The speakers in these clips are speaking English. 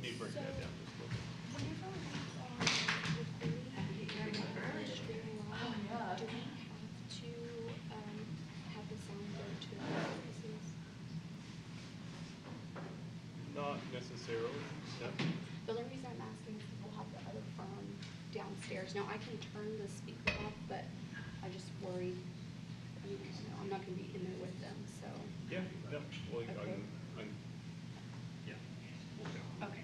Can you bring that down just a little bit? Whenever we are recording streaming live, do we have to have the sound go to the services? Not necessarily, no. The only reason I'm asking is we'll have the other firm downstairs. Now, I can turn the speaker off, but I just worry, I mean, you know, I'm not gonna be in there with them, so. Yeah, no, well, Okay. yeah. We'll go. Okay.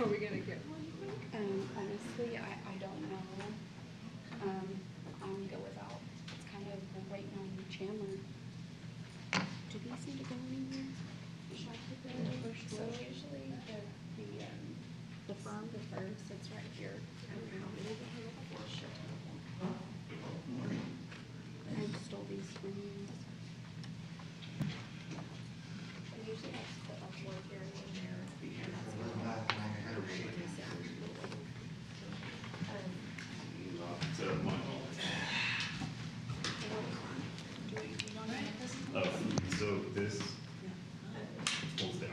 Are we gonna get one quick? Honestly, I don't know. I'm go without. It's kind of waiting on Chandler. Do these need to go anywhere? Should I put that over? So usually the firm sits right here. I stole these from you. I usually have to put like one here and one there. And that's So this pulls down.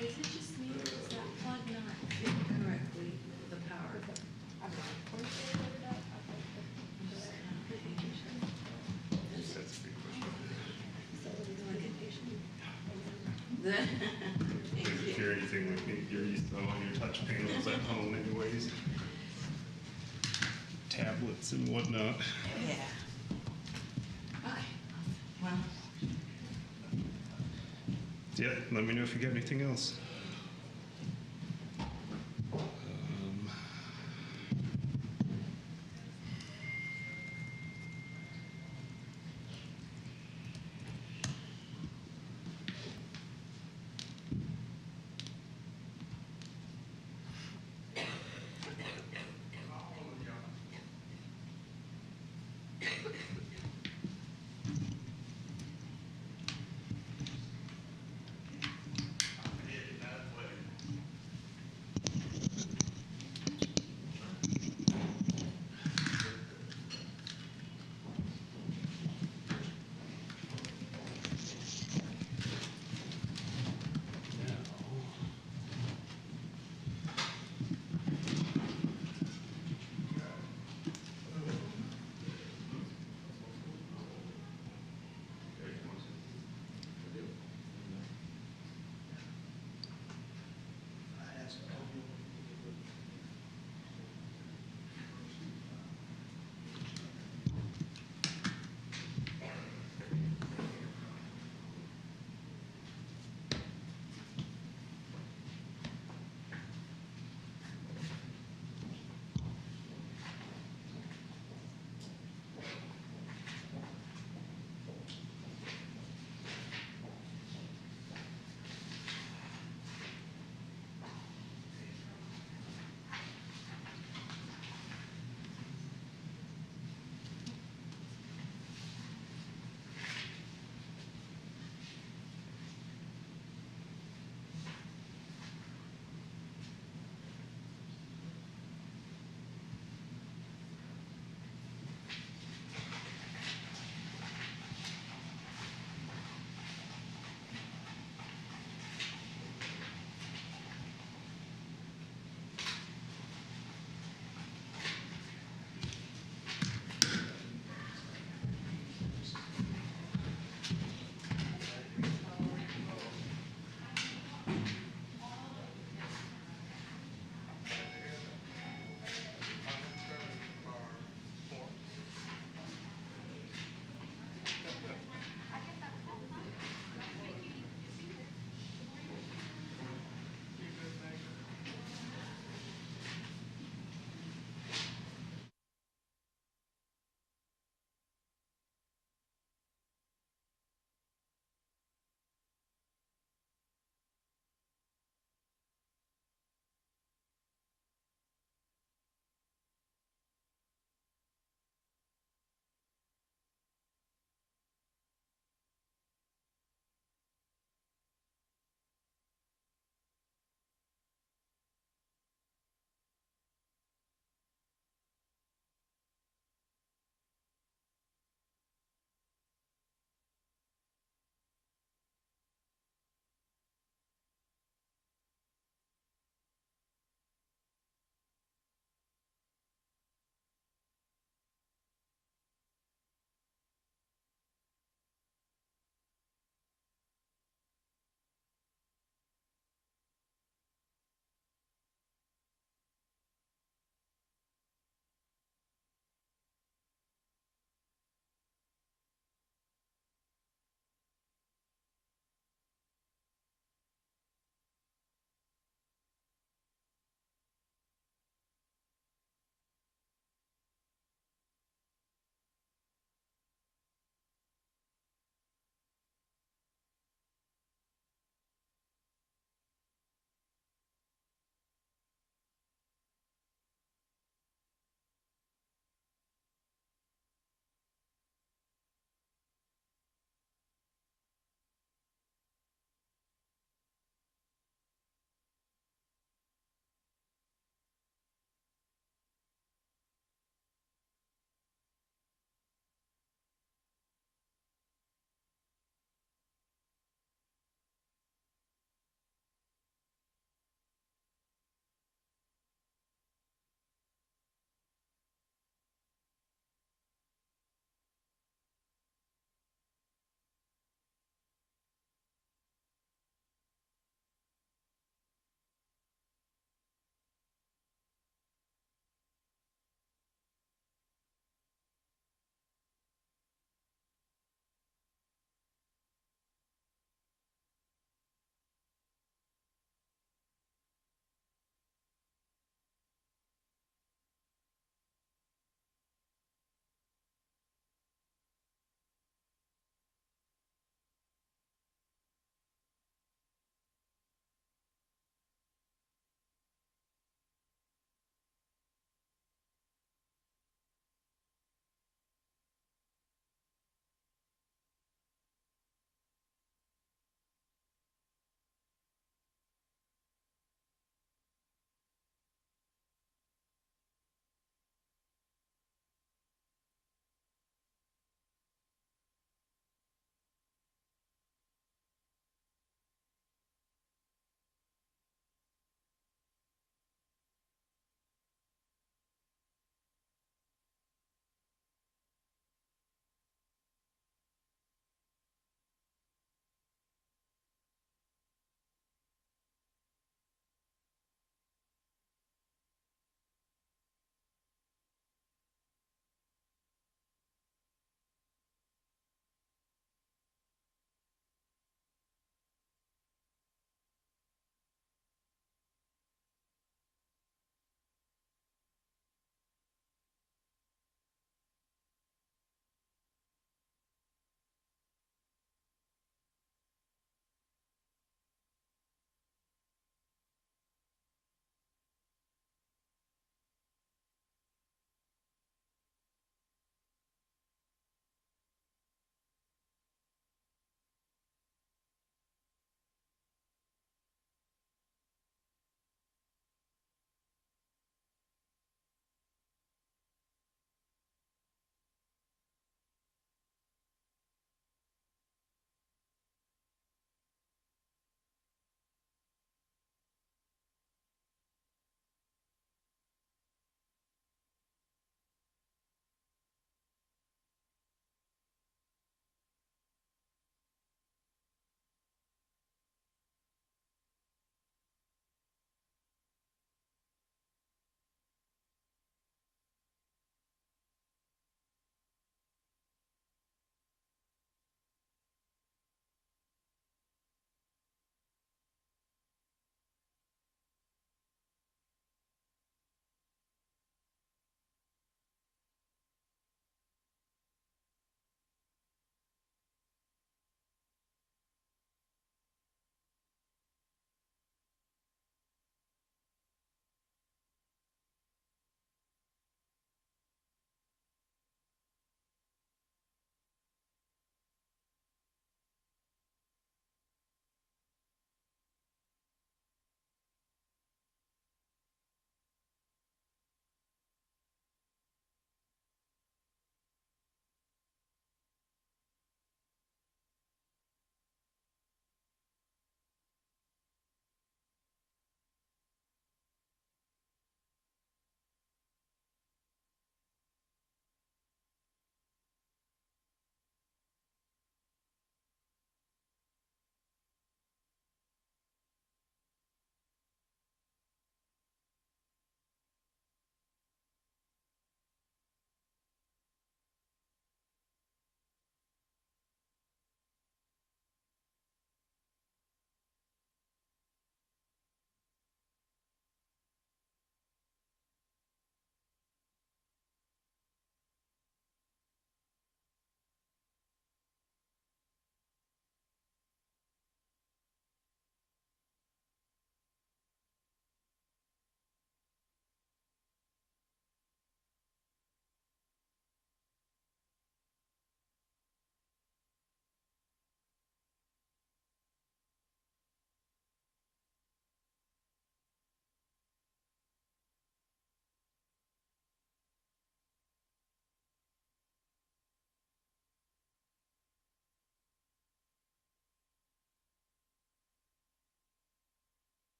Is it just me, or is that plug not fit correctly, the power? That's a big The- If you're anything like me, you're used to on your touch panels at home anyways. Tablets and whatnot. Yeah. Okay, well, Yeah, let me know if you got anything else.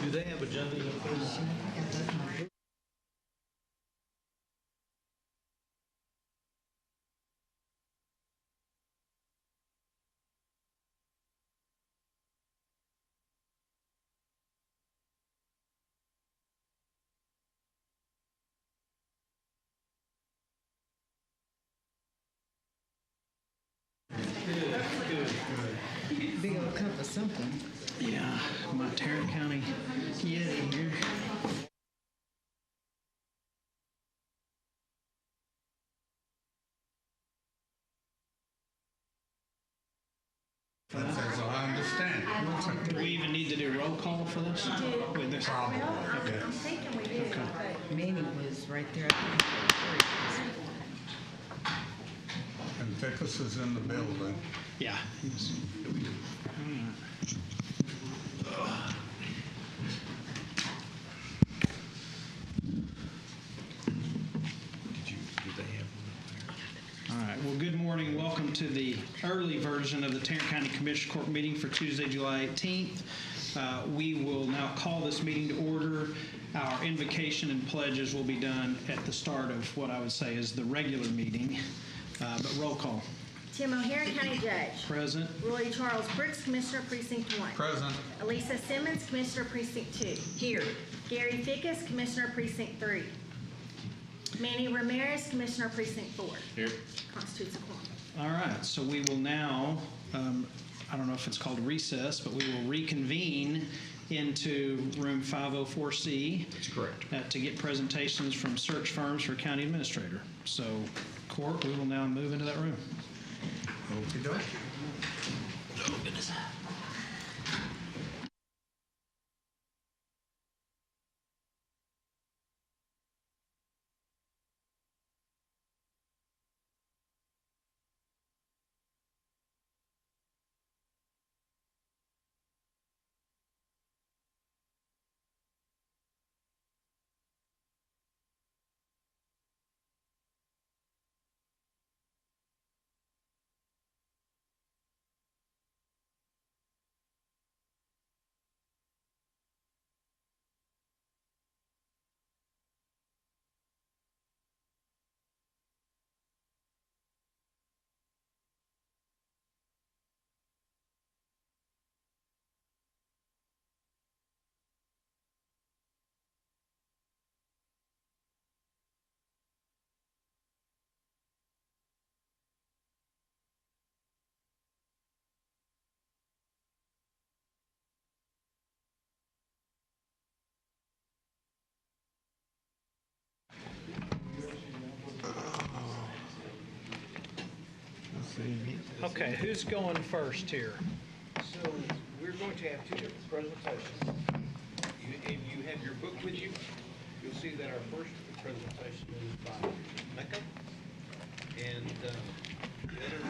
Do they have agendas up there? Big old cup of something. Yeah, my Tarrant County Yeti here. That's as I understand it. Do we even need to do roll call for this? With this? Probably. I'm thinking we do, but Manny was right there. And Vickers is in the building. Yeah. He's, all right. Well, good morning. Welcome to the early version of the Tarrant County Commission Court meeting for Tuesday, July 18th. We will now call this meeting to order. Our invocation and pledges will be done at the start of what I would say is the regular meeting. But roll call. Tim O'Hare, County Judge. Present. Roy Charles Brooks, Commissioner Precinct 1. Present. Elisa Simmons, Commissioner Precinct 2. Here. Gary Fickus, Commissioner Precinct 3. Manny Ramirez, Commissioner Precinct 4. Here. Constitutes a quorum. All right. So we will now, I don't know if it's called recess, but we will reconvene into room 504C. That's correct. To get presentations from search firms for county administrator. So, court, we will now move into that room. Okey-doke. Oh, goodness. Okay, who's going first here? So we're going to have two different presentations. If you have your book with you, you'll see that our first presentation is by Mecca. And the other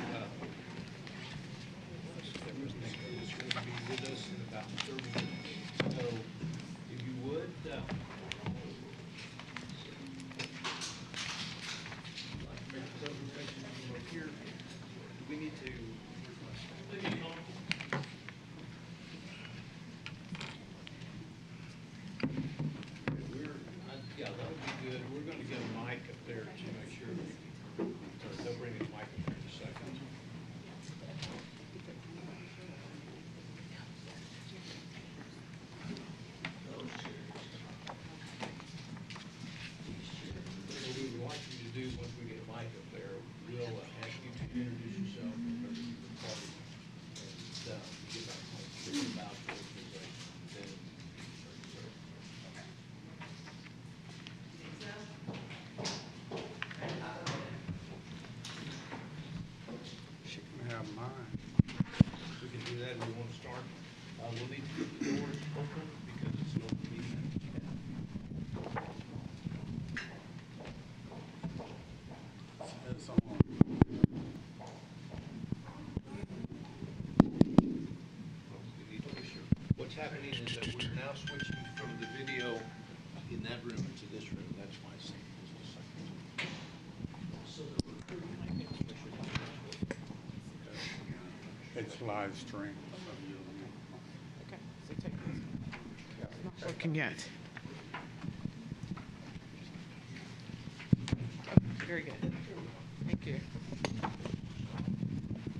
Mecca is going to be with us in about 30 minutes. So if you would, make a presentation right here. We need to yeah, that would be good. We're going to get a mic up there to make sure. They'll bring a mic up there in a second. What we would like you to do once we get a mic up there, we'll ask you to introduce yourself and whatever you're part of. And get back home about the organization. Then, She can have mine. we can do that. We want to start. We'll need to get the doors open because it's an open meeting. It's on. We need to push your- What's happening is that we're now switching from the video in that room to this room. That's why it's just a second. So that we're It's live stream. So Looking at. Very good. Thank you.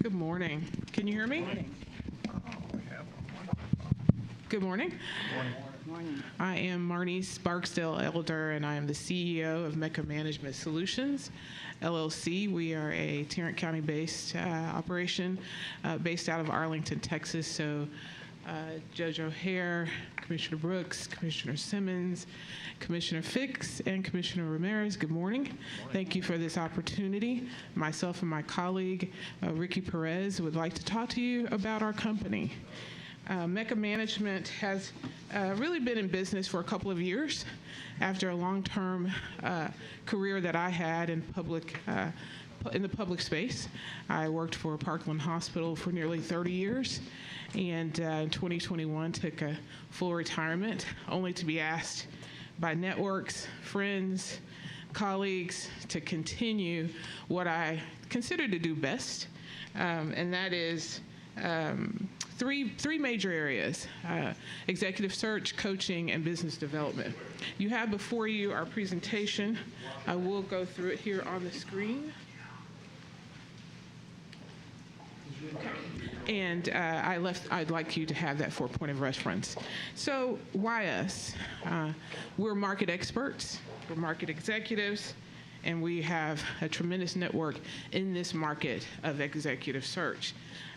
Good morning. Can you hear me? Good morning. I am Marnice Barksdale Elder, and I am the CEO of Mecca Management Solutions, LLC. We are a Tarrant County-based operation based out of Arlington, Texas. So Judge O'Hare, Commissioner Brooks, Commissioner Simmons, Commissioner Fix, and Commissioner Ramirez, good morning. Thank you for this opportunity. Myself and my colleague, Ricky Perez, would like to talk to you about our company. Mecca Management has really been in business for a couple of years after a long-term career that I had in the public space. I worked for Parkland Hospital for nearly 30 years, and in 2021 took a full retirement, only to be asked by networks, friends, colleagues to continue what I consider to do best, and that is three major areas: executive search, coaching, and business development. You have before you our presentation. I will go through it here on the screen. And I'd like you to have that for a point of reference. So why us? We're market experts, we're market executives, and we have a tremendous network in this market of executive search.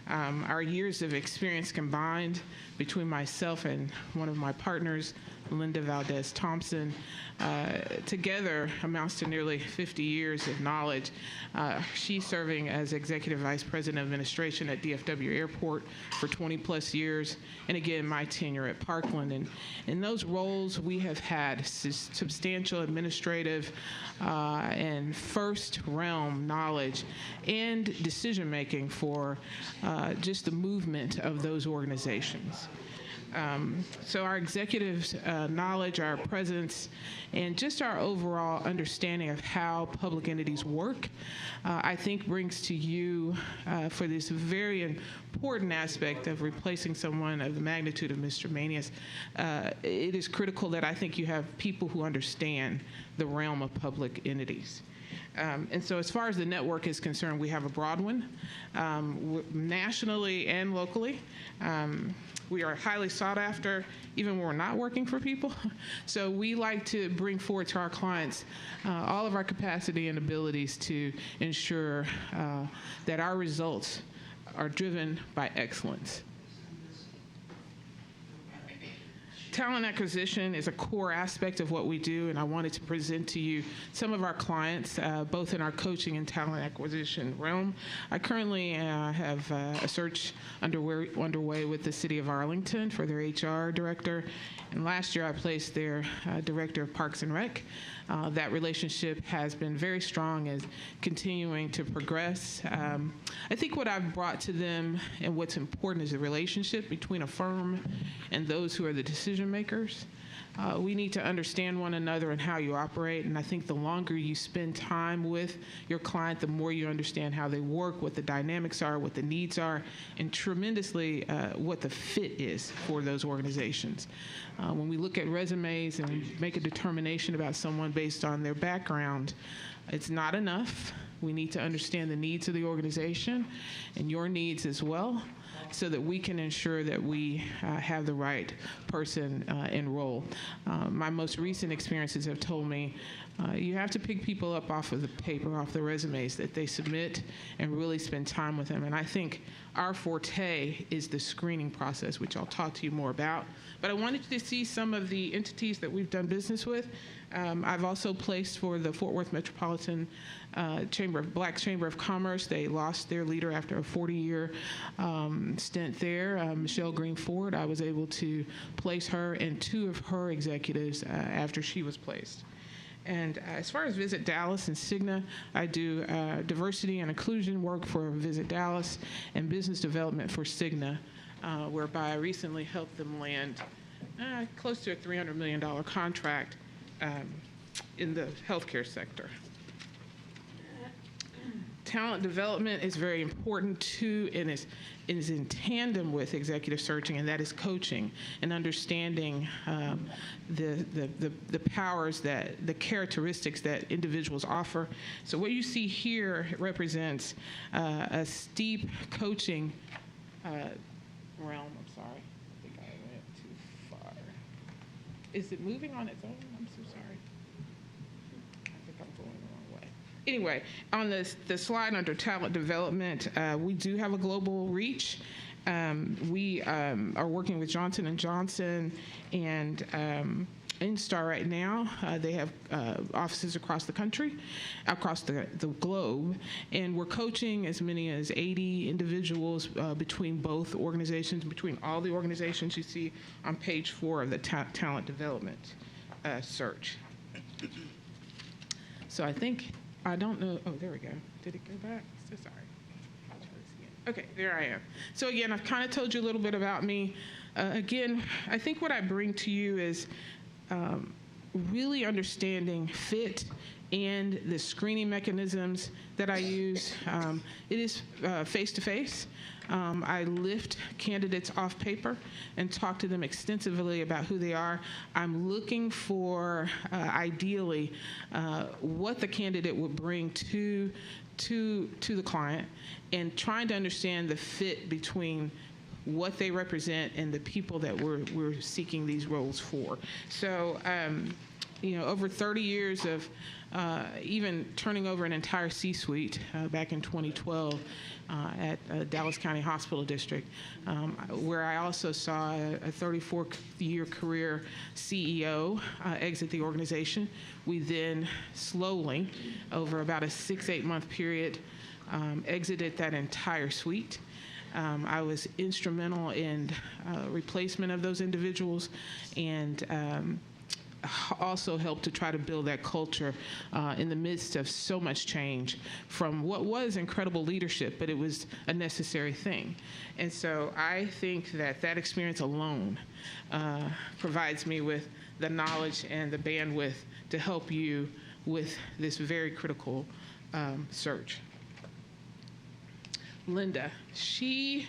Our years of experience combined between myself and one of my partners, Linda Valdez Thompson, together amounts to nearly 50 years of knowledge. She's serving as Executive Vice President of Administration at DFW Airport for 20 plus years, and again, my tenure at Parkland. And in those roles, we have had substantial administrative and first realm knowledge and decision making for just the movement of those organizations. So our executives' knowledge, our presence, and just our overall understanding of how public entities work, I think brings to you, for this very important aspect of replacing someone of the magnitude of Mr. Manius, it is critical that I think you have people who understand the realm of public entities. And so as far as the network is concerned, we have a broad one, nationally and locally. We are highly sought after, even when we're not working for people. So we like to bring forward to our clients all of our capacity and abilities to ensure that our results are driven by excellence. Talent acquisition is a core aspect of what we do, and I wanted to present to you some of our clients, both in our coaching and talent acquisition realm. I currently have a search underway with the City of Arlington for their HR director, and last year I placed their director of Parks and Rec. That relationship has been very strong and continuing to progress. I think what I've brought to them and what's important is the relationship between a firm and those who are the decision makers. We need to understand one another and how you operate, and I think the longer you spend time with your client, the more you understand how they work, what the dynamics are, what the needs are, and tremendously what the fit is for those organizations. When we look at resumes and we make a determination about someone based on their background, it's not enough. We need to understand the needs of the organization and your needs as well, so that we can ensure that we have the right person enrolled. My most recent experiences have told me you have to pick people up off of the paper, off the resumes that they submit, and really spend time with them. And I think our forte is the screening process, which I'll talk to you more about. But I wanted you to see some of the entities that we've done business with. I've also placed for the Fort Worth Metropolitan Black Chamber of Commerce. They lost their leader after a 40-year stint there. Michelle Green Ford, I was able to place her and two of her executives after she was placed. And as far as Visit Dallas and Cigna, I do diversity and inclusion work for Visit Dallas and business development for Cigna, whereby I recently helped them land close to a $300 million contract in the healthcare sector. talent development is very important too, and is in tandem with executive searching, and that is coaching and understanding the powers the characteristics that individuals offer. So what you see here represents a steep coaching realm. I'm sorry, I think I went too far. Is it moving on its own? I'm so sorry. I think I'm going the wrong way. Anyway, on the slide under talent development, we do have a global reach. We are working with Johnson & Johnson and Instar right now. They have offices across the country, across the globe, and we're coaching as many as 80 individuals between both organizations, between all the organizations you see on page 4 of the talent development search. So I don't know, oh, there we go. Did it go back? So sorry. Okay, there I am. So again, I've kind of told you a little bit about me. Again, I think what I bring to you is really understanding fit and the screening mechanisms that I use. It is face-to-face. I lift candidates off paper and talk to them extensively about who they are. I'm looking for, ideally, what the candidate would bring to the client, and trying to understand the fit between what they represent and the people that we're seeking these roles for. So, over 30 years of even turning over an entire C-suite back in 2012 at Dallas County Hospital District, where I also saw a 34-year career CEO exit the organization. We then slowly, over about a 6-8 month period, exited that entire suite. I was instrumental in replacement of those individuals, and also helped to try to build that culture in the midst of so much change from what was incredible leadership, but it was a necessary thing. And so I think that experience alone provides me with the knowledge and the bandwidth to help you with this very critical search. Linda, she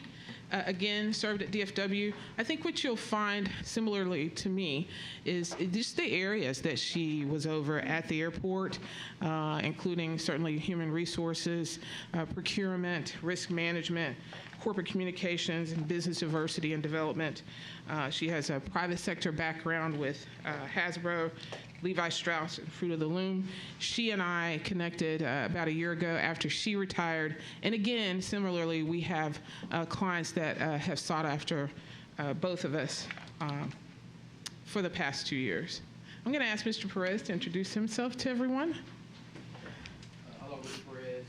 again served at DFW. I think what you'll find similarly to me is just the areas that she was over at the airport, including certainly human resources, procurement, risk management, corporate communications, and business diversity and development. She has a private sector background with Hasbro, Levi Strauss, and Fruit of the Loom. She and I connected about a year ago after she retired. And again, similarly, we have clients that have sought after both of us for the past 2 years. I'm going to ask Mr. Perez to introduce himself to everyone. Hello, Mr. Perez.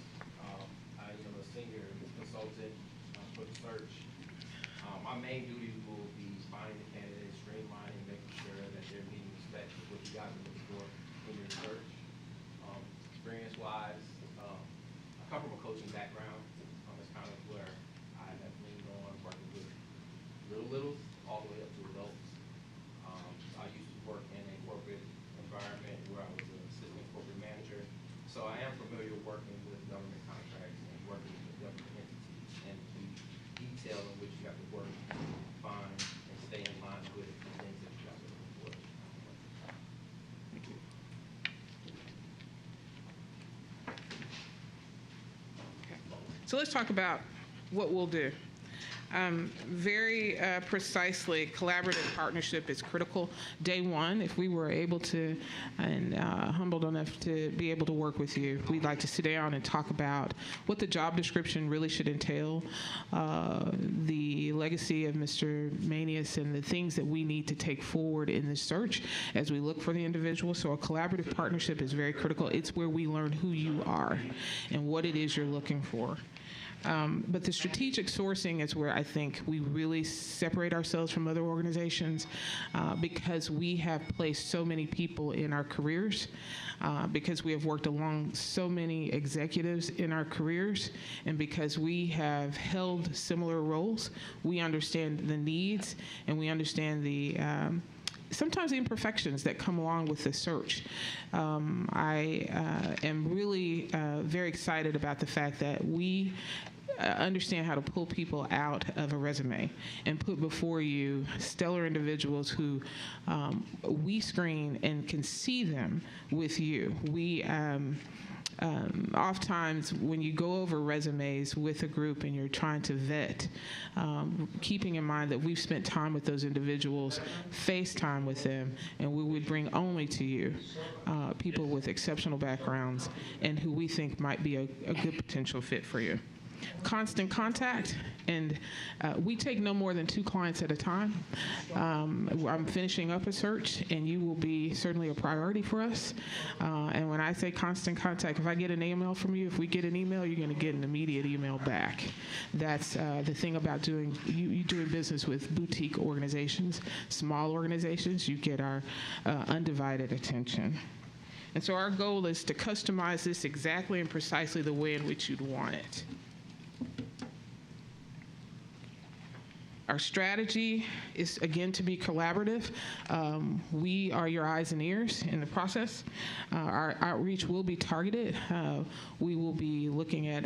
I am a senior consultant for the search. My main duties will be finding the candidates, streamlining, making sure that they're meeting the specs of what you guys are looking for in your search. Experience-wise, I come from a coaching background. That's kind of where I have leaned on, working with littles all the way up to adults. I used to work in a corporate environment where I was an assistant corporate manager. So I am familiar working with government contracts and working with government entities and the detail in which you have to work, find, and stay in line with the things that you guys are looking for. Thank you. Okay. So let's talk about what we'll do. Very precisely, collaborative partnership is critical. Day one, if we were able to, and humbled enough to be able to work with you, we'd like to sit down and talk about what the job description really should entail, the legacy of Mr. Manius, and the things that we need to take forward in this search as we look for the individual. So a collaborative partnership is very critical. It's where we learn who you are and what it is you're looking for. But the strategic sourcing is where I think we really separate ourselves from other organizations because we have placed so many people in our careers, because we have worked along so many executives in our careers, and because we have held similar roles. We understand the needs, and we understand the sometimes the imperfections that come along with the search. I am really very excited about the fact that we understand how to pull people out of a resume and put before you stellar individuals who we screen and can see them with you. We oftentimes when you go over resumes with a group and you're trying to vet, keeping in mind that we've spent time with those individuals, FaceTime with them, and we would bring only to you people with exceptional backgrounds and who we think might be a good potential fit for you. Constant contact, and we take no more than 2 clients at a time. I'm finishing up a search, and you will be certainly a priority for us. And when I say constant contact, if I get an email from you, if we get an email, you're going to get an immediate email back. That's the thing about doing business with boutique organizations, small organizations. You get our undivided attention. And so our goal is to customize this exactly and precisely the way in which you'd want it. Our strategy is, again, to be collaborative. We are your eyes and ears in the process. Our outreach will be targeted. We will be looking at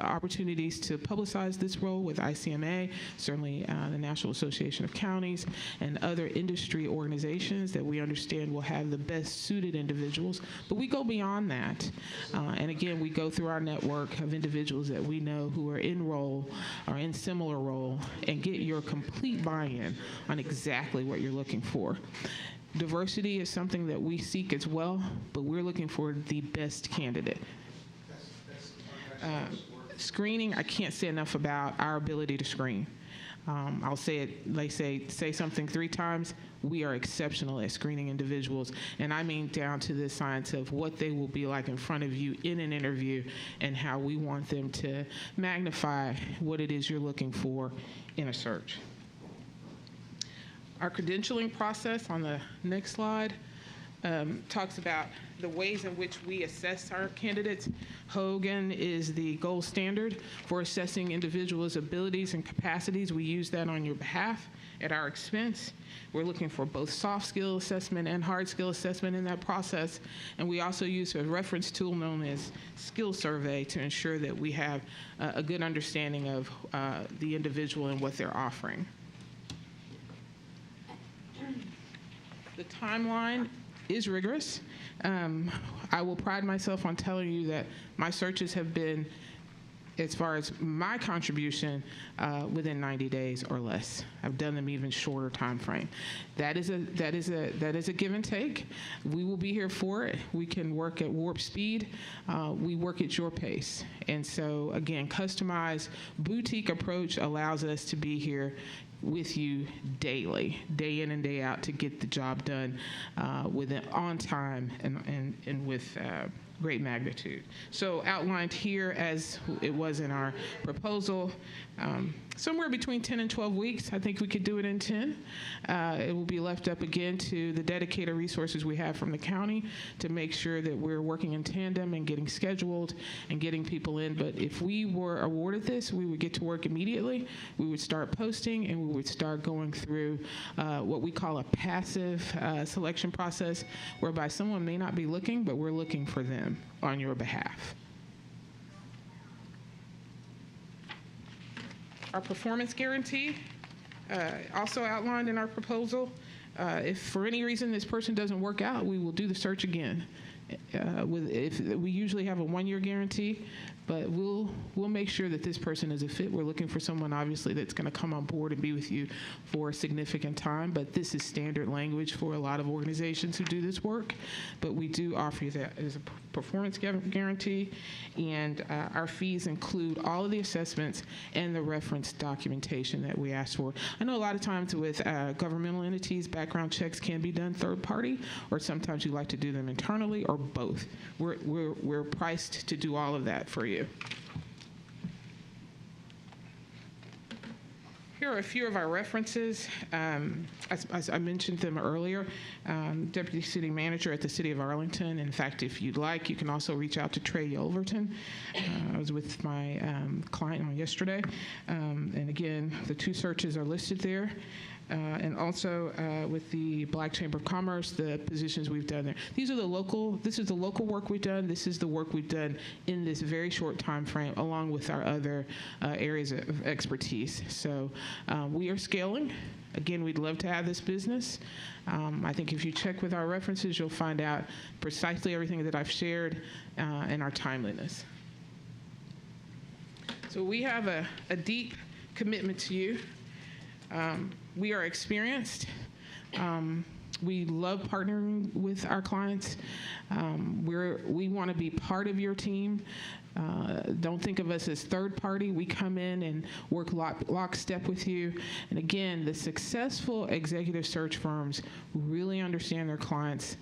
opportunities to publicize this role with ICMA, certainly the National Association of Counties, and other industry organizations that we understand will have the best suited individuals. But we go beyond that. And again, we go through our network of individuals that we know who are in role or in similar role and get your complete buy-in on exactly what you're looking for. Diversity is something that we seek as well, but we're looking for the best candidate. Screening, I can't say enough about our ability to screen. I'll say it, they say something 3 times. We are exceptional at screening individuals, and I mean down to the science of what they will be like in front of you in an interview and how we want them to magnify what it is you're looking for in a search. Our credentialing process on the next slide talks about the ways in which we assess our candidates. Hogan is the gold standard for assessing individuals' abilities and capacities. We use that on your behalf at our expense. We're looking for both soft skill assessment and hard skill assessment in that process. And we also use a reference tool known as Skill Survey to ensure that we have a good understanding of the individual and what they're offering. The timeline is rigorous. I will pride myself on telling you that my searches have been, as far as my contribution, within 90 days or less. I've done them even shorter time frame. That is a give and take. We will be here for it. We can work at warp speed. We work at your pace. And so again, customized boutique approach allows us to be here with you daily, day in and day out, to get the job done on time and with great magnitude. So outlined here as it was in our proposal, somewhere between 10 and 12 weeks. I think we could do it in 10. It will be left up again to the dedicated resources we have from the county to make sure that we're working in tandem and getting scheduled and getting people in. But if we were awarded this, we would get to work immediately. We would start posting and we would start going through what we call a passive selection process, whereby someone may not be looking, but we're looking for them on your behalf. Our performance guarantee, also outlined in our proposal. If for any reason this person doesn't work out, we will do the search again. We usually have a 1-year guarantee, but we'll make sure that this person is a fit. We're looking for someone, obviously, that's going to come on board and be with you for a significant time, but this is standard language for a lot of organizations who do this work. But we do offer you that as a performance guarantee, and our fees include all of the assessments and the reference documentation that we ask for. I know a lot of times with governmental entities, background checks can be done third party, or sometimes you like to do them internally, or both. We're priced to do all of that for you. Here are a few of our references. As I mentioned them earlier, Deputy City Manager at the City of Arlington. In fact, if you'd like, you can also reach out to Trey Yelverton. I was with my client on yesterday. And again, the 2 searches are listed there. and also with the Black Chamber of Commerce, the positions we've done there. This is the local work we've done. This is the work we've done in this very short time frame, along with our other areas of expertise. So we are scaling. Again, we'd love to have this business. I think if you check with our references, you'll find out precisely everything that I've shared and our timeliness. So we have a deep commitment to you. We are experienced. We love partnering with our clients. We want to be part of your team. Don't think of us as third party. We come in and work lockstep with you. And again, the successful executive search firms really understand their clients,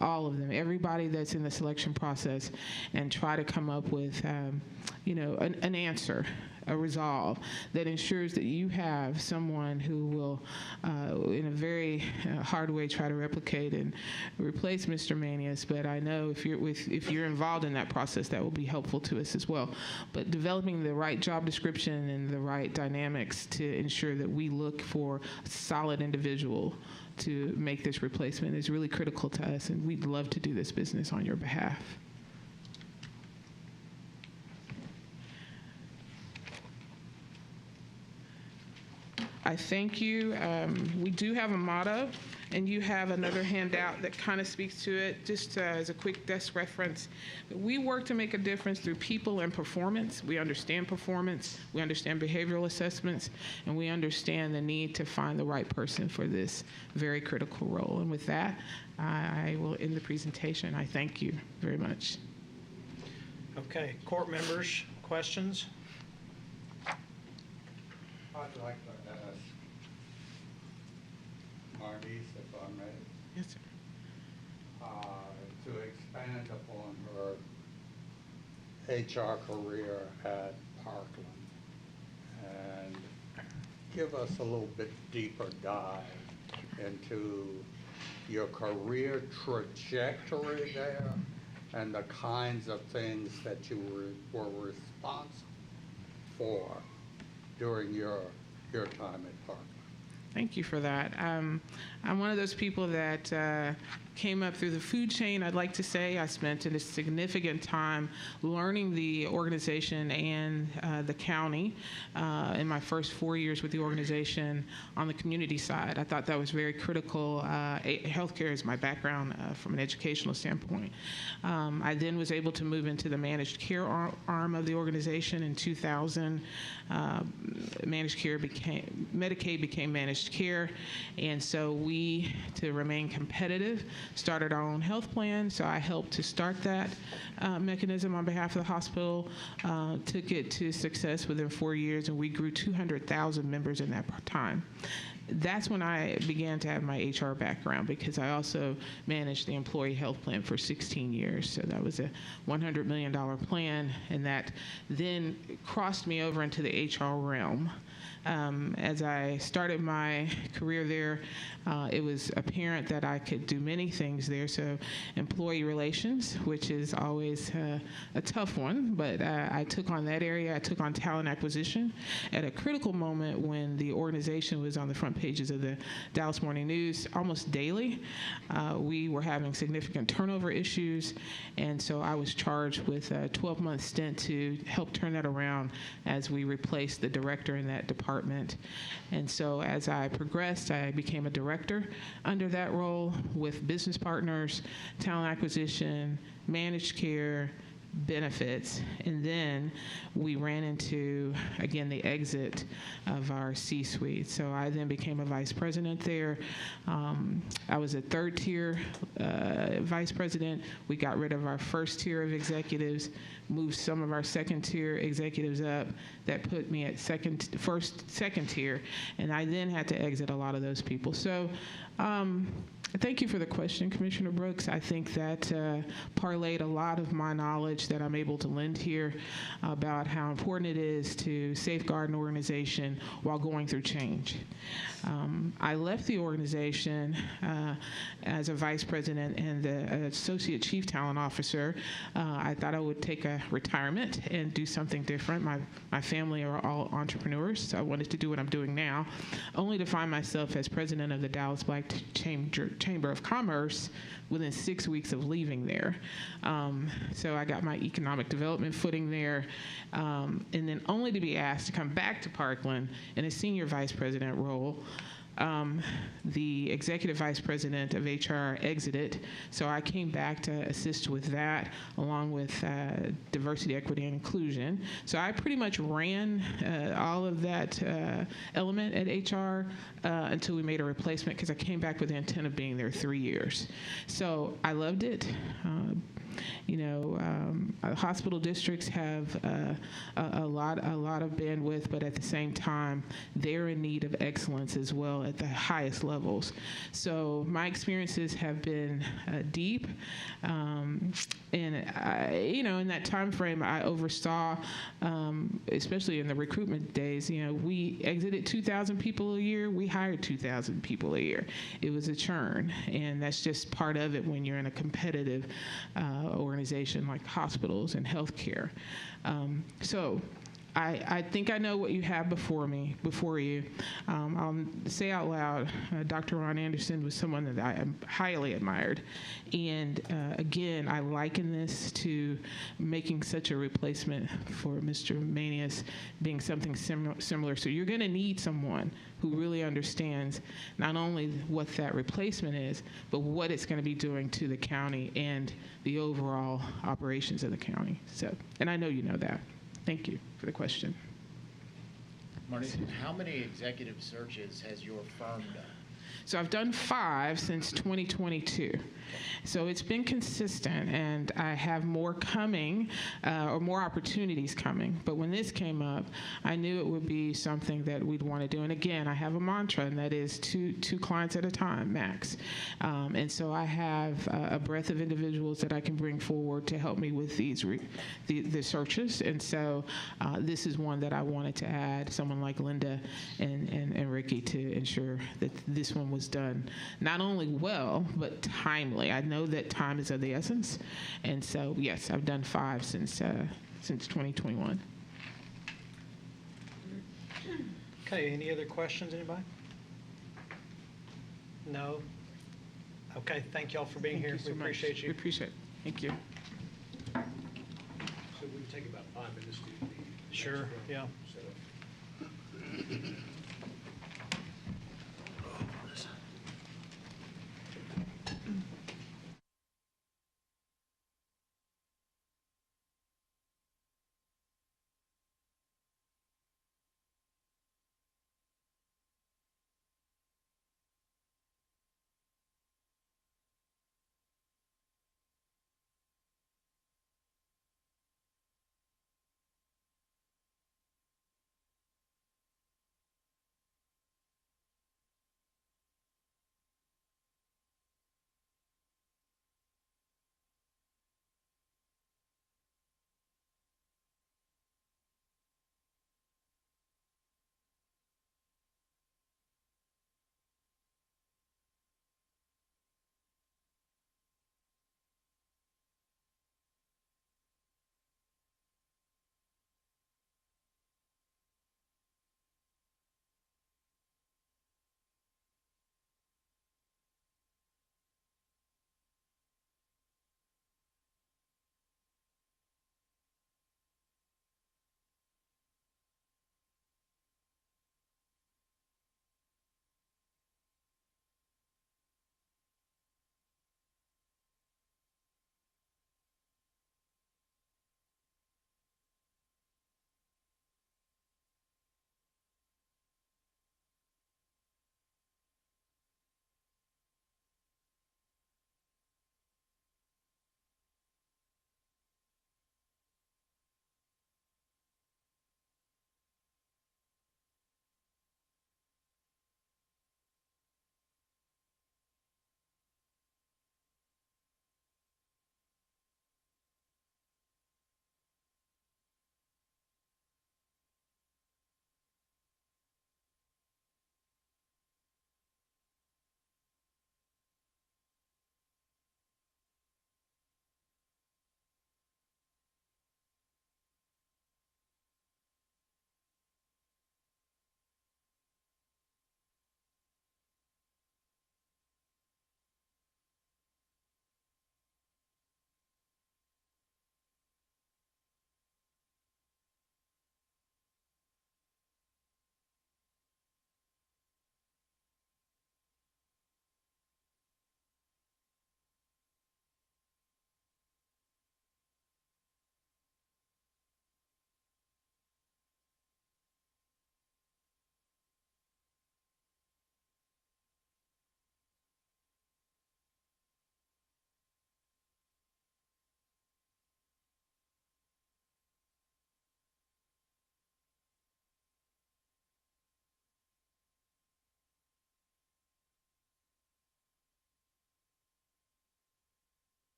all of them, everybody that's in the selection process, and try to come up with, an answer, a resolve that ensures that you have someone who will, in a very hard way, try to replicate and replace Mr. Manius. But I know if you're involved in that process, that will be helpful to us as well. But developing the right job description and the right dynamics to ensure that we look for a solid individual to make this replacement is really critical to us, and we'd love to do this business on your behalf. I thank you. We do have a motto, and you have another handout that kind of speaks to it, just as a quick desk reference. We work to make a difference through people and performance. We understand performance, we understand behavioral assessments, and we understand the need to find the right person for this very critical role. And with that, I will end the presentation. I thank you very much. Okay, court members, questions? I'd like to ask Marlies, if I may, Yes, sir. to expand upon her HR career at Parkland and give us a little bit deeper dive into your career trajectory there and the kinds of things that you were responsible for during your time at Parkland. Thank you for that. I'm one of those people that came up through the food chain. I'd like to say I spent a significant time learning the organization and the county in my first 4 years with the organization on the community side. I thought that was very critical. Healthcare is my background from an educational standpoint. I then was able to move into the managed care arm of the organization in 2000. Medicaid became managed care, and so we, to remain competitive, started our own health plan. So I helped to start that mechanism on behalf of the hospital, took it to success within 4 years, and we grew 200,000 members in that time. That's when I began to have my HR background, because I also managed the employee health plan for 16 years. So that was a $100 million plan, and that then crossed me over into the HR realm. As I started my career there, it was apparent that I could do many things there. So employee relations, which is always a tough one, but I took on that area. I took on talent acquisition at a critical moment when the organization was on the front pages of the Dallas Morning News almost daily. We were having significant turnover issues, and so I was charged with a 12-month stint to help turn that around as we replaced the director in that department. And so as I progressed, I became a director under that role with business partners, talent acquisition, managed care, benefits, and then we ran into, again, the exit of our C-suite. So I then became a vice president there. I was a third-tier vice president. We got rid of our first tier of executives, moved some of our second-tier executives up. That put me at second tier, and I then had to exit a lot of those people. So Thank you for the question, Commissioner Brooks. I think that parlayed a lot of my knowledge that I'm able to lend here about how important it is to safeguard an organization while going through change. I left the organization as a vice president and the associate chief talent officer. I thought I would take a retirement and do something different. My family are all entrepreneurs, so I wanted to do what I'm doing now, only to find myself as president of the Dallas Black Chamber of Commerce within 6 weeks of leaving there. So I got my economic development footing there, and then only to be asked to come back to Parkland in a senior vice president role. The executive vice president of HR exited, so I came back to assist with that, along with diversity, equity, and inclusion. So I pretty much ran all of that element at HR until we made a replacement, because I came back with the intent of being there 3 years. So I loved it. Hospital districts have a lot of bandwidth, but at the same time, they're in need of excellence as well at the highest levels. So my experiences have been deep, and in that time frame, I oversaw, especially in the recruitment days. We exited 2,000 people a year. We hired 2,000 people a year. It was a churn, and that's just part of it when you're in a competitive organization like hospitals and healthcare. So I think I know what you have before you. I'll say out loud, Dr. Ron Anderson was someone that I highly admired. And again, I liken this to making such a replacement for Mr. Manius being something similar. So you're going to need someone who really understands not only what that replacement is, but what it's going to be doing to the county and the overall operations of the county. So, and I know you know that. Thank you for the question. Marty, how many executive searches has your firm done? So I've done 5 since 2022. So it's been consistent, and I have more coming, or more opportunities coming. But when this came up, I knew it would be something that we'd want to do. And again, I have a mantra, and that is two clients at a time, max. And so I have a breadth of individuals that I can bring forward to help me with the searches. And so this is one that I wanted to add, someone like Linda and Ricky, to ensure that this one was done not only well, but timely. I know that time is of the essence. And so, yes, I've done 5 since 2021. Okay, any other questions, anybody? No? Okay, thank y'all for being here. Thank you so We much. appreciate you. We appreciate it. Thank you. So we can take about 5 minutes to do the. Sure, next yeah. setup.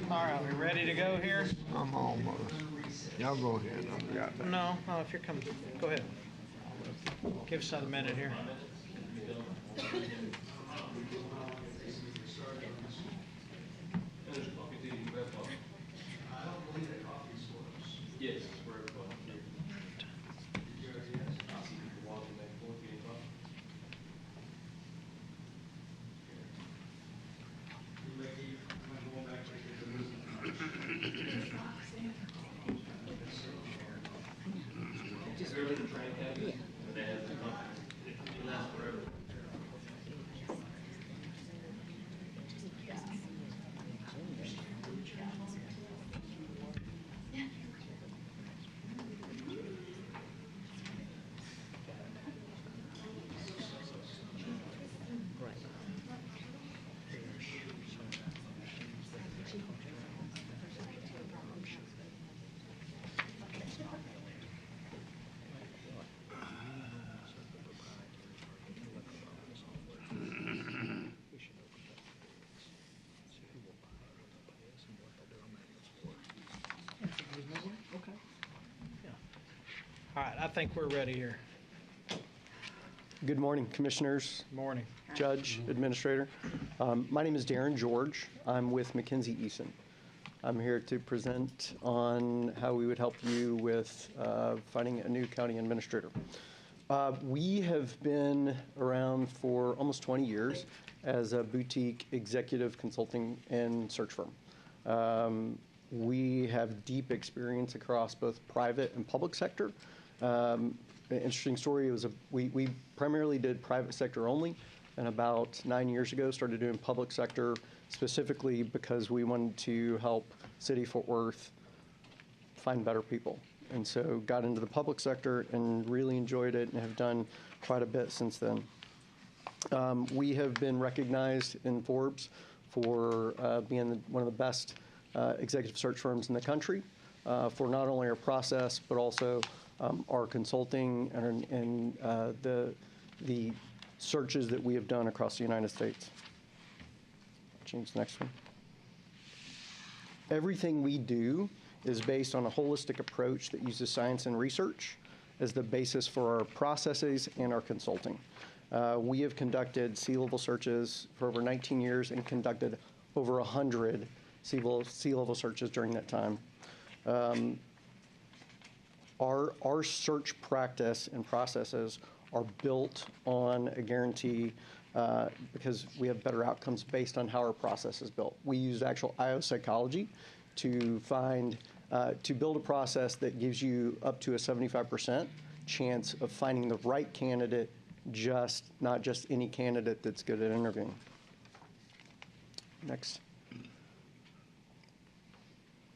All right, we ready to go here? I'm almost. Y'all go ahead. I got that. No, if you're coming, go ahead. Give us another minute here. Yes. All right, I think we're ready here. Good morning, Commissioners, Morning. Judge, Administrator. My name is Darren George. I'm with MacKenzie Eason. I'm here to present on how we would help you with finding a new county administrator. We have been around for almost 20 years as a boutique executive consulting and search firm. We have deep experience across both private and public sector. An interesting story was we primarily did private sector only, and about 9 years ago started doing public sector specifically because we wanted to help City of Fort Worth find better people. And so got into the public sector and really enjoyed it and have done quite a bit since then. We have been recognized in Forbes for being one of the best executive search firms in the country for not only our process, but also our consulting and the searches that we have done across the United States. Change the next one. Everything we do is based on a holistic approach that uses science and research as the basis for our processes and our consulting. We have conducted C-level searches for over 19 years and conducted over 100 C-level searches during that time. Our search practice and processes are built on a guarantee because we have better outcomes based on how our process is built. We use actual IO psychology to build a process that gives you up to a 75% chance of finding the right candidate, not just any candidate that's good at interviewing. Next.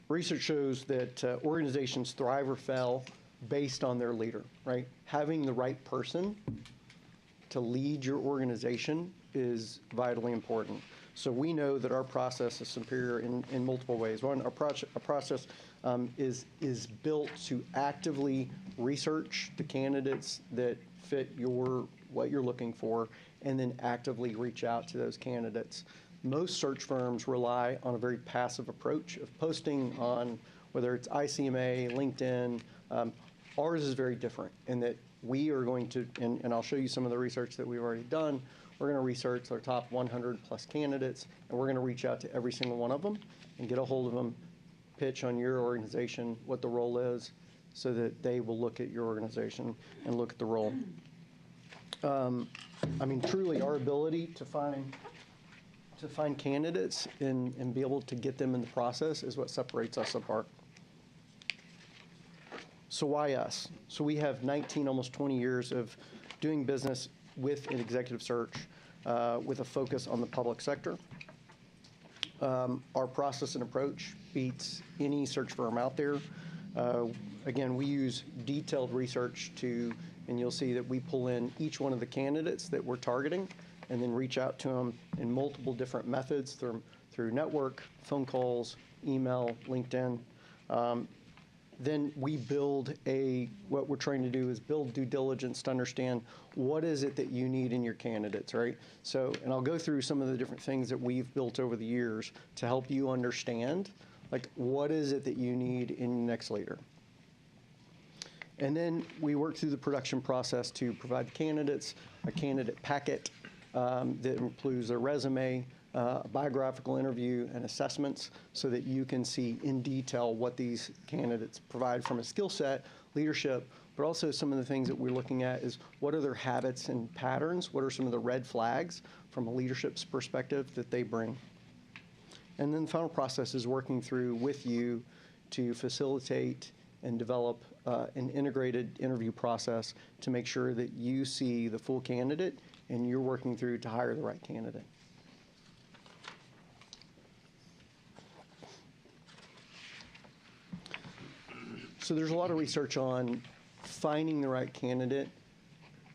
Research shows that organizations thrive or fail based on their leader, right? Having the right person to lead your organization is vitally important. So we know that our process is superior in multiple ways. One, our process is built to actively research the candidates that fit what you're looking for, and then actively reach out to those candidates. Most search firms rely on a very passive approach of posting on whether it's ICMA, LinkedIn. Ours is very different in that we are going to, and I'll show you some of the research that we've already done. We're going to research our top 100 plus candidates, and we're going to reach out to every single one of them and get a hold of them, pitch on your organization, what the role is, so that they will look at your organization and look at the role. I mean, truly, our ability to find candidates and be able to get them in the process is what separates us apart. So why us? So we have 19, almost 20 years of doing business with an executive search with a focus on the public sector. Our process and approach beats any search firm out there. Again, we use detailed research and you'll see that we pull in each one of the candidates that we're targeting and then reach out to them in multiple different methods through network, phone calls, email, LinkedIn. Then we build what we're trying to do is build due diligence to understand what is it that you need in your candidates, right? So, and I'll go through some of the different things that we've built over the years to help you understand, like, what is it that you need in your next leader. And then we work through the production process to provide the candidates a candidate packet that includes their resume, a biographical interview, and assessments so that you can see in detail what these candidates provide from a skill set, leadership, but also some of the things that we're looking at is what are their habits and patterns, what are some of the red flags from a leadership's perspective that they bring. And then the final process is working through with you to facilitate and develop an integrated interview process to make sure that you see the full candidate and you're working through to hire the right candidate. So there's a lot of research on finding the right candidate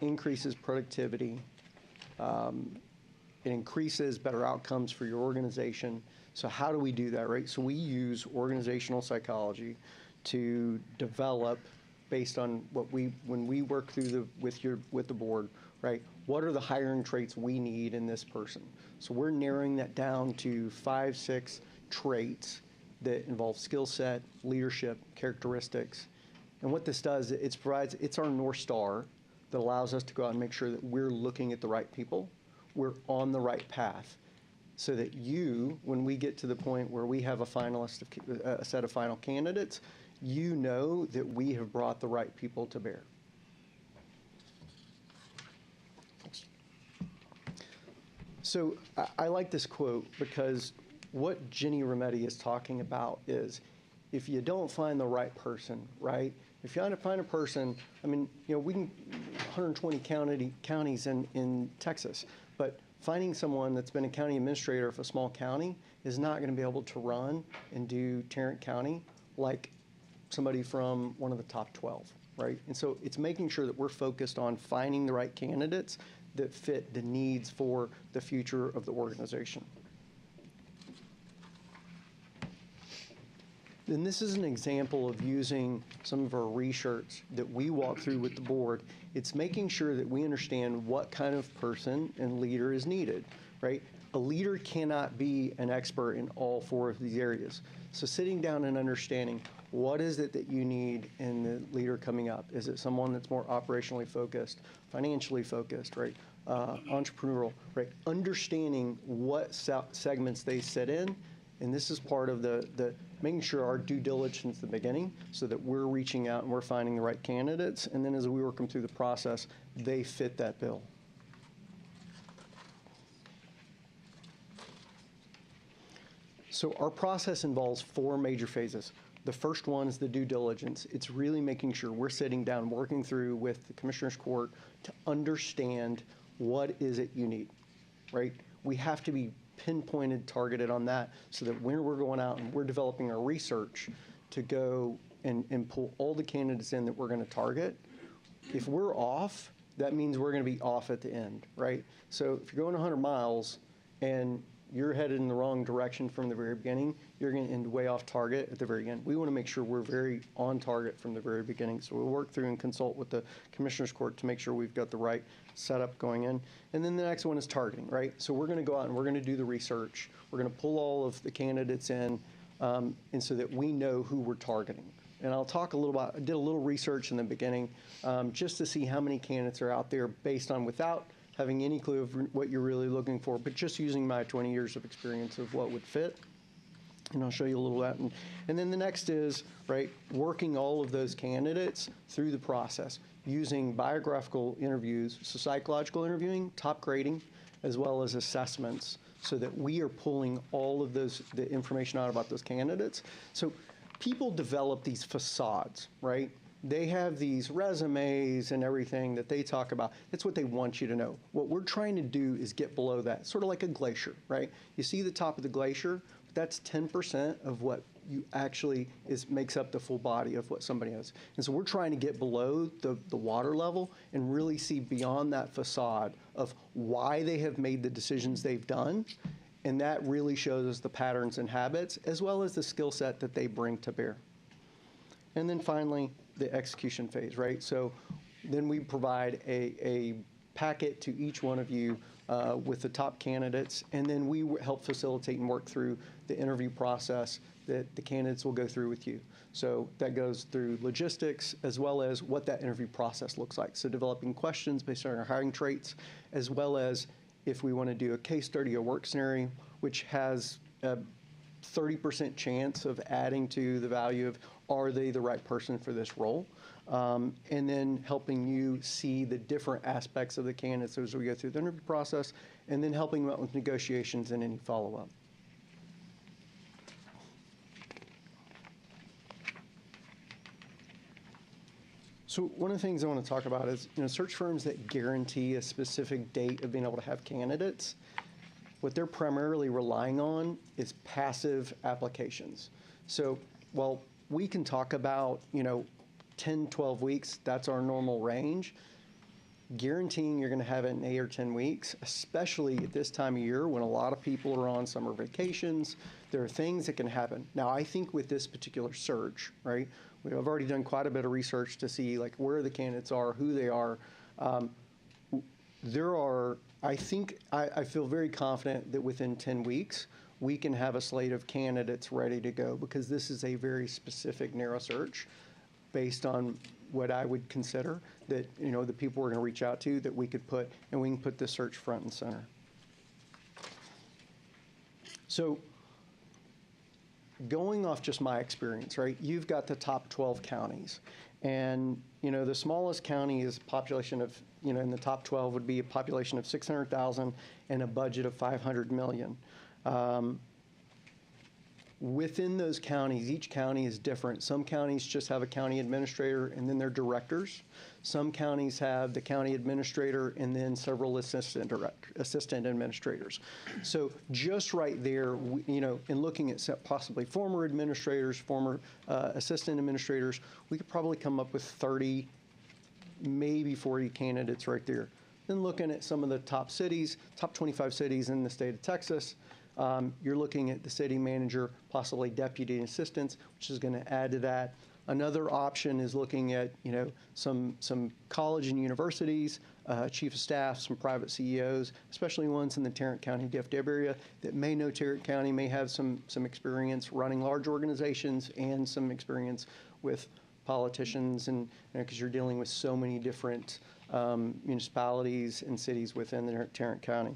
increases productivity. It increases better outcomes for your organization. So how do we do that, right? So we use organizational psychology to develop based on when we work through with the board, right? What are the hiring traits we need in this person? So we're narrowing that down to 5, 6 traits that involve skill set, leadership, characteristics. And what this does, it's our North Star that allows us to go out and make sure that we're looking at the right people, we're on the right path, so that when we get to the point where we have a set of final candidates, you know that we have brought the right people to bear. So I like this quote because what Ginny Rometty is talking about is if you don't find the right person, right? If you find a person, I mean, we can 120 counties in Texas, but finding someone that's been a county administrator of a small county is not going to be able to run and do Tarrant County like somebody from one of the top 12, right? And so it's making sure that we're focused on finding the right candidates that fit the needs for the future of the organization. And this is an example of using some of our research that we walk through with the board. It's making sure that we understand what kind of person and leader is needed, right? A leader cannot be an expert in all 4 of these areas. So sitting down and understanding what is it that you need in the leader coming up? Is it someone that's more operationally focused, financially focused, right? Entrepreneurial, right? Understanding what segments they sit in. And this is part of the making sure our due diligence at the beginning so that we're reaching out and we're finding the right candidates. And then as we work them through the process, they fit that bill. So our process involves 4 major phases. The first one is the due diligence. It's really making sure we're sitting down, working through with the Commissioner's Court to understand what is it you need, right? We have to be pinpointed, targeted on that so that when we're going out and we're developing our research to go and pull all the candidates in that we're going to target. If we're off, that means we're going to be off at the end, right? So if you're going 100 miles and you're headed in the wrong direction from the very beginning, you're going to end way off target at the very end. We want to make sure we're very on target from the very beginning. So we'll work through and consult with the Commissioners Court to make sure we've got the right setup going in. And then the next one is targeting, right? So we're going to go out and we're going to do the research. We're going to pull all of the candidates in, and so that we know who we're targeting. And I'll talk a little about, I did a little research in the beginning just to see how many candidates are out there based on, without having any clue of what you're really looking for, but just using my 20 years of experience of what would fit. And I'll show you a little of that. And then the next is, right, working all of those candidates through the process using biographical interviews, so psychological interviewing, top grading, as well as assessments, so that we are pulling all of the information out about those candidates. So people develop these facades, right? They have these resumes and everything that they talk about. That's what they want you to know. What we're trying to do is get below that, sort of like a glacier, right? You see the top of the glacier, but that's 10% of what you actually makes up the full body of what somebody has. And so we're trying to get below the water level and really see beyond that facade of why they have made the decisions they've done. And that really shows us the patterns and habits, as well as the skill set that they bring to bear. And then finally, the execution phase, right? So then we provide a packet to each one of you with the top candidates, and then we help facilitate and work through the interview process that the candidates will go through with you. So that goes through logistics, as well as what that interview process looks like. So developing questions based on our hiring traits, as well as if we want to do a case study or work scenario, which has a 30% chance of adding to the value of, are they the right person for this role? And then helping you see the different aspects of the candidates as we go through the interview process, and then helping them out with negotiations and any follow-up. So one of the things I want to talk about is, search firms that guarantee a specific date of being able to have candidates, what they're primarily relying on is passive applications. So while we can talk about, 10, 12 weeks, that's our normal range, guaranteeing you're going to have it in 8 or 10 weeks, especially at this time of year when a lot of people are on summer vacations, there are things that can happen. Now, I think with this particular search, right, I've already done quite a bit of research to see where the candidates are, who they are. I feel very confident that within 10 weeks, we can have a slate of candidates ready to go, because this is a very specific narrow search based on what I would consider that, the people we're going to reach out to that we could put, and we can put this search front and center. So going off just my experience, right, you've got the top 12 counties. And, the smallest county is a population of, in the top 12 would be a population of 600,000 and a budget of 500 million. Within those counties, each county is different. Some counties just have a county administrator and then their directors. Some counties have the county administrator and then several assistant administrators. So just right there, in looking at possibly former administrators, former assistant administrators, we could probably come up with 30, maybe 40 candidates right there. Then looking at some of the top cities, top 25 cities in the state of Texas, you're looking at the city manager, possibly deputy assistants, which is going to add to that. Another option is looking at, some college and universities, chief of staff, some private CEOs, especially ones in the Tarrant County DFW area that may know Tarrant County, may have some experience running large organizations and some experience with politicians, and because you're dealing with so many different municipalities and cities within the Tarrant County.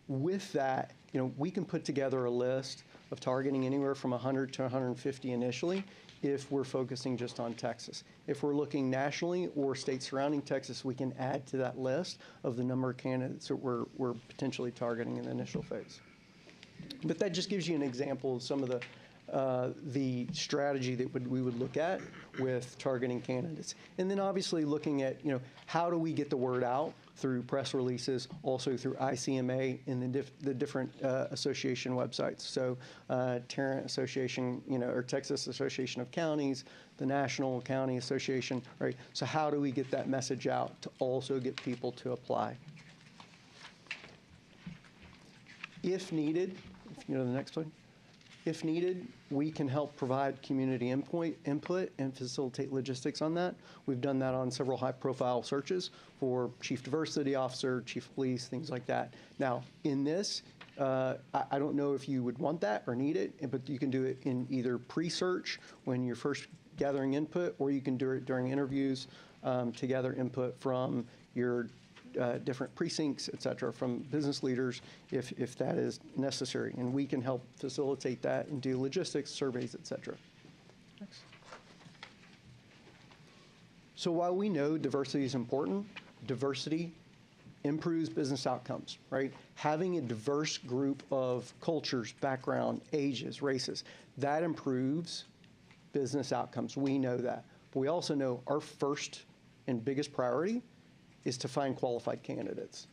With that, we can put together a list of targeting anywhere from 100 to 150 initially if we're focusing just on Texas. If we're looking nationally or states surrounding Texas, we can add to that list of the number of candidates that we're potentially targeting in the initial phase. But that just gives you an example of some of the strategy that we would look at with targeting candidates. And then obviously looking at, how do we get the word out through press releases, also through ICMA and the different association websites. So Tarrant Association, or Texas Association of Counties, the National County Association, right? So how do we get that message out to also get people to apply? If needed, if you go to the next slide. If needed, we can help provide community input and facilitate logistics on that. We've done that on several high-profile searches for chief diversity officer, chief of police, things like that. Now, in this, I don't know if you would want that or need it, but you can do it in either pre-search when you're first gathering input, or you can do it during interviews to gather input from your different precincts, et cetera, from business leaders if that is necessary. And we can help facilitate that and do logistics, surveys, et cetera. Next. So while we know diversity is important, diversity improves business outcomes, right? Having a diverse group of cultures, background, ages, races, that improves business outcomes. We know that. But we also know our first and biggest priority is to find qualified candidates.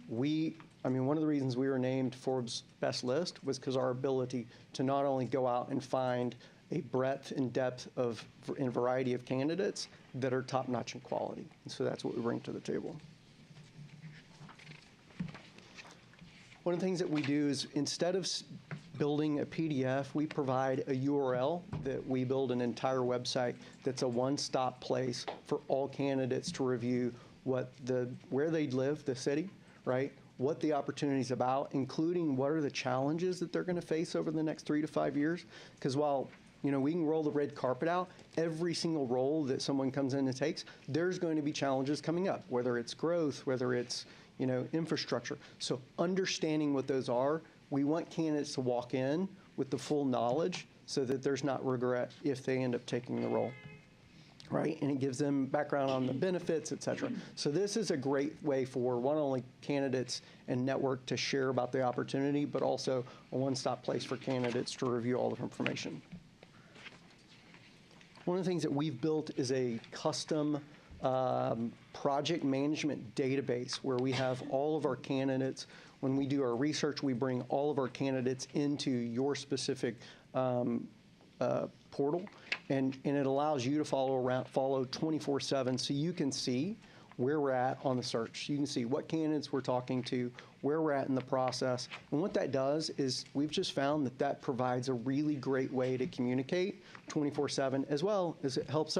One of the reasons we were named Forbes' best list was because our ability to not only go out and find a breadth and depth and variety of candidates that are top-notch in quality. And so that's what we bring to the table. One of the things that we do is instead of building a PDF, we provide a URL that we build an entire website that's a one-stop place for all candidates to review where they live, the city, right? What the opportunity's about, including what are the challenges that they're going to face over the next 3 to 5 years. Because while we can roll the red carpet out, every single role that someone comes in and takes, there's going to be challenges coming up, whether it's growth, whether it's infrastructure. So understanding what those are, we want candidates to walk in with the full knowledge so that there's not regret if they end up taking the role. Right, and it gives them background on the benefits, et cetera. So this is a great way for not only candidates and network to share about the opportunity, but also a one-stop place for candidates to review all the information. One of the things that we've built is a custom project management database where we have all of our candidates. When we do our research, we bring all of our candidates into your specific portal, and it allows you to follow 24/7, so you can see where we're at on the search. You can see what candidates we're talking to, where we're at in the process, and what that does is we've just found that provides a really great way to communicate 24/7, as well as it helps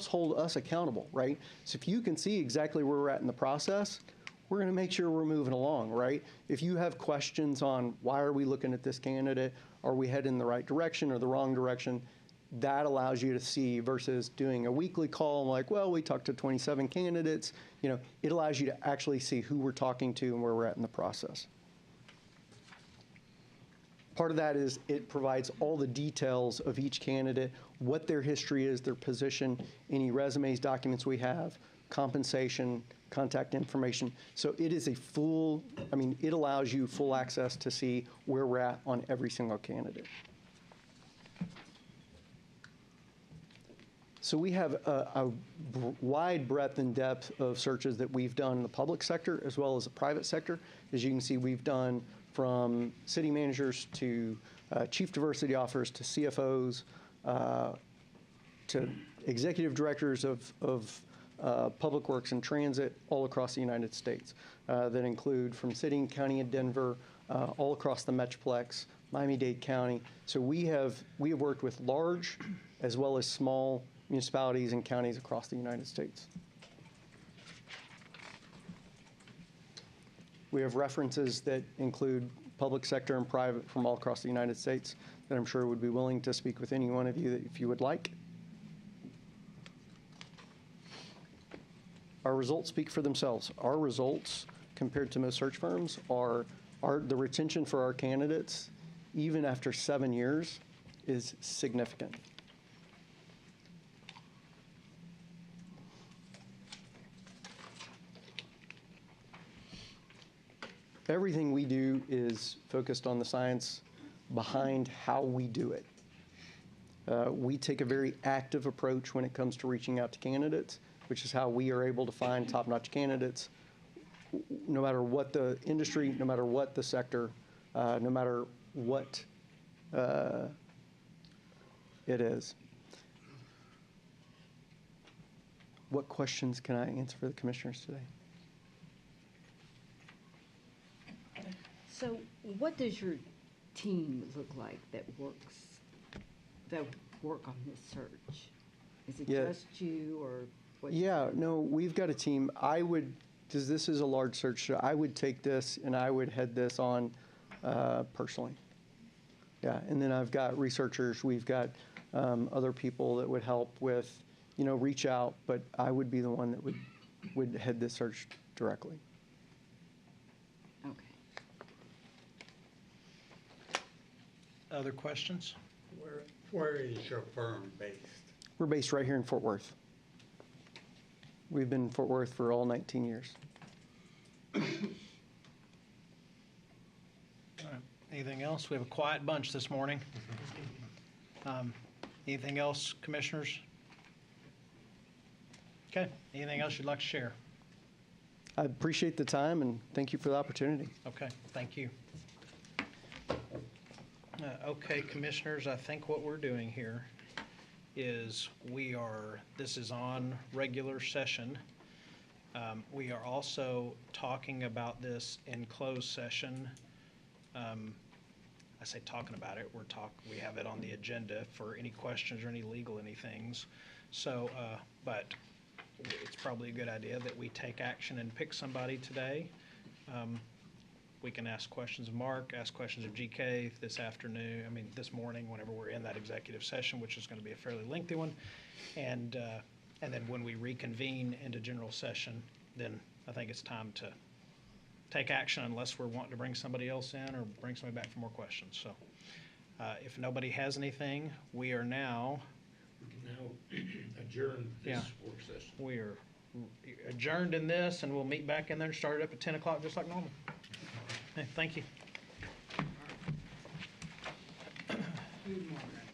hold us accountable, right? So if you can see exactly where we're at in the process, we're going to make sure we're moving along, right? If you have questions on why are we looking at this candidate, are we heading in the right direction or the wrong direction, that allows you to see versus doing a weekly call like, well, we talked to 27 candidates. It allows you to actually see who we're talking to and where we're at in the process. Part of that is it provides all the details of each candidate, what their history is, their position, any resumes, documents we have, compensation, contact information. So it is it allows you full access to see where we're at on every single candidate. So we have a wide breadth and depth of searches that we've done in the public sector as well as the private sector. As you can see, we've done from city managers to chief diversity officers to CFOs to executive directors of public works and transit all across the United States that include from city and county in Denver, all across the Metroplex, Miami-Dade County. So we have worked with large as well as small municipalities and counties across the United States. We have references that include public sector and private from all across the United States that I'm sure would be willing to speak with any one of you if you would like. Our results speak for themselves. Our results, compared to most search firms, are the retention for our candidates, even after 7 years, is significant. Everything we do is focused on the science behind how we do it. We take a very active approach when it comes to reaching out to candidates, which is how we are able to find top-notch candidates, no matter what the industry, no matter what the sector, no matter what it is. What questions can I answer for the commissioners today? So what does your team look like that work on this search? Is it Yeah. just you or what? Yeah, no, we've got a team. Because this is a large search, so I would take this and I would head this on personally. Yeah, and then I've got researchers, we've got other people that would help with, reach out, but I would be the one that would head this search directly. Okay. Other questions? Where is your firm based? We're based right here in Fort Worth. We've been in Fort Worth for all 19 years. All right. Anything else? We have a quiet bunch this morning. Anything else, commissioners? Okay. Anything else you'd like to share? I appreciate the time and thank you for the opportunity. Okay, thank you. Okay, commissioners, I think what we're doing here is this is on regular session. We are also talking about this in closed session. I say talking about it, we have it on the agenda for any questions or any legal anythings. So, but it's probably a good idea that we take action and pick somebody today. We can ask questions of Mark, ask questions of GK this morning, whenever we're in that executive session, which is going to be a fairly lengthy one. And then when we reconvene into general session, then I think it's time to take action unless we're wanting to bring somebody else in or bring somebody back for more questions. So if nobody has anything, we are now. We can now adjourn this work session. We are adjourned in this, and we'll meet back in there and start it up at 10 o'clock just like normal. Hey, thank you. Good morning.